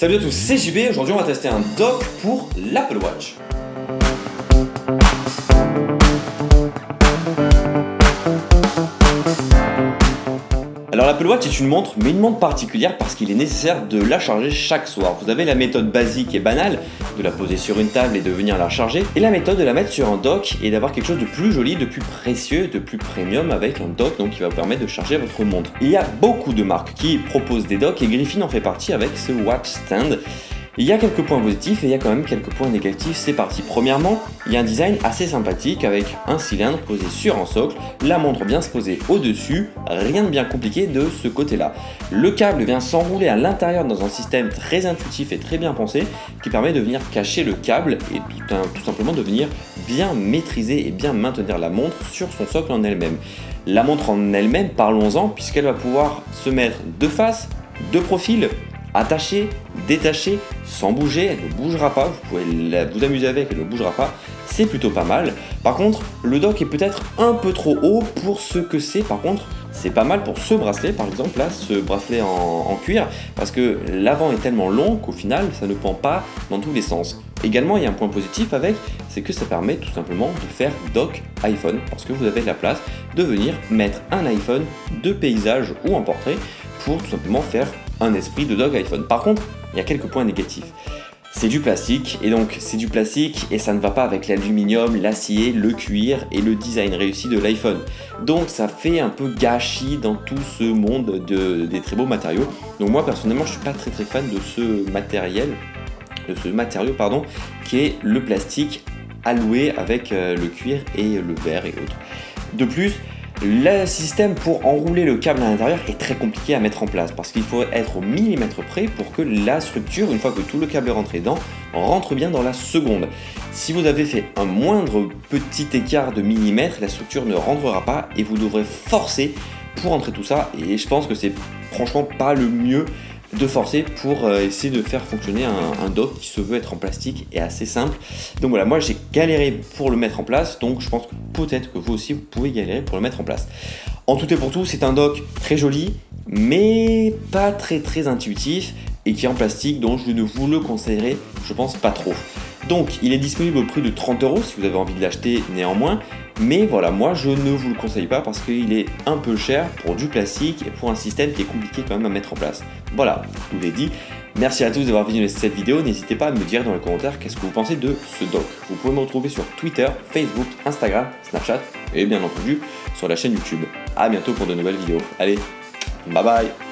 Salut à tous, c'est JB, aujourd'hui on va tester un dock pour l'Apple Watch. Alors l'Apple Watch est une montre, mais une montre particulière parce qu'il est nécessaire de la charger chaque soir. Vous avez la méthode basique et banale de la poser sur une table et de venir la charger, et la méthode de la mettre sur un dock et d'avoir quelque chose de plus joli, de plus précieux, de plus premium avec un dock donc qui va vous permettre de charger votre montre. Il y a beaucoup de marques qui proposent des docks et Griffin en fait partie avec ce Watch Stand. Il y a quelques points positifs et il y a quand même quelques points négatifs, c'est parti. Premièrement, il y a un design assez sympathique avec un cylindre posé sur un socle, la montre bien se poser au-dessus, rien de bien compliqué de ce côté-là. Le câble vient s'enrouler à l'intérieur dans un système très intuitif et très bien pensé qui permet de venir cacher le câble et tout simplement de venir bien maîtriser et bien maintenir la montre sur son socle en elle-même. La montre en elle-même, parlons-en, puisqu'elle va pouvoir se mettre de face, de profil, attachée, détachée, sans bouger, elle ne bougera pas, vous pouvez vous amuser avec, elle ne bougera pas, c'est plutôt pas mal. Par contre, le dock est peut-être un peu trop haut pour ce que c'est, par contre, c'est pas mal pour ce bracelet, par exemple, là, ce bracelet en cuir, parce que l'avant est tellement long qu'au final, ça ne pend pas dans tous les sens. Également, il y a un point positif avec, c'est que ça permet tout simplement de faire dock iPhone, parce que vous avez la place de venir mettre un iPhone de paysage ou en portrait pour tout simplement faire un esprit de dock iPhone. Par contre, il y a quelques points négatifs. C'est du plastique, et donc c'est du plastique et ça ne va pas avec l'aluminium, l'acier, le cuir et le design réussi de l'iPhone. Donc ça fait un peu gâchis dans tout ce monde des très beaux matériaux. Donc moi personnellement je suis pas très fan de ce matériau qui est le plastique alloué avec le cuir et le verre et autres. De plus, le système pour enrouler le câble à l'intérieur est très compliqué à mettre en place parce qu'il faut être au millimètre près pour que la structure, une fois que tout le câble est rentré dedans, rentre bien dans la seconde. Si vous avez fait un moindre petit écart de millimètre, la structure ne rentrera pas et vous devrez forcer pour rentrer tout ça, et je pense que c'est franchement pas le mieux de forcer pour essayer de faire fonctionner un dock qui se veut être en plastique et assez simple. Donc voilà, moi j'ai galéré pour le mettre en place, donc je pense que peut-être que vous aussi vous pouvez galérer pour le mettre en place. En tout et pour tout, c'est un dock très joli, mais pas très intuitif et qui est en plastique, donc je ne vous le conseillerais, je pense, pas trop. Donc il est disponible au prix de 30€ si vous avez envie de l'acheter néanmoins. Mais voilà, moi je ne vous le conseille pas parce qu'il est un peu cher pour du plastique et pour un système qui est compliqué quand même à mettre en place. Voilà, je vous l'ai dit. Merci à tous d'avoir visionné cette vidéo. N'hésitez pas à me dire dans les commentaires qu'est-ce que vous pensez de ce dock. Vous pouvez me retrouver sur Twitter, Facebook, Instagram, Snapchat et bien entendu sur la chaîne YouTube. A bientôt pour de nouvelles vidéos. Allez, bye bye.